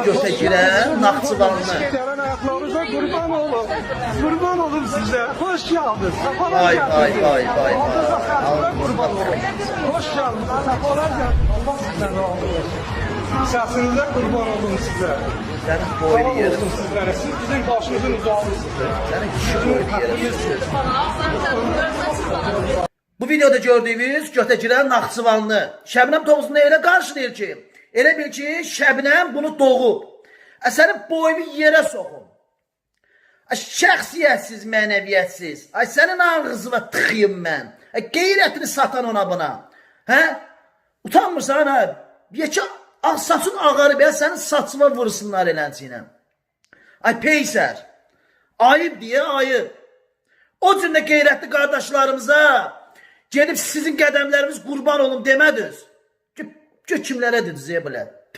Göte girən Naxçıvanlı. Gelen ayaklarınıza kurban olun. Kurban olun size. Hoş geldiniz. Safalar Vay geldiniz. vay vay vay. Ayaklarınıza kurban olun. Hoş geldiniz. Safalar geldiniz. Allah sizden razı olsun. Sesinize kurban olun size. Sənin Sağ boylu yerin. olsun sizlere. Siz bizim başımızın uzağlısınız. Sənin kişi boylu yerin. Bu videoda gördüyünüz götə girən Naxçıvanlı. Şəbnəm Tovuzunu elə qarşılayır ki, elə bil ki, Şəbnəm bunu doğub. Sənin boyunu yerə soxum. Şəxsiyyətsiz, mənəviyyətsiz. Sənin ağzına tıxıyım mən. Qeyrətini satan ona buna. Hə? Utanmırsan hə? Yekə saçın ağarıb ya, sənin saçına vursunlar elənçiylə. Peysər. Ayıb deyə ayıb. O cümlə qeyrətli qardaşlarımıza gedib sizin qədəmləriniz qurban olun demədiniz. Kimlərə dediniz belə?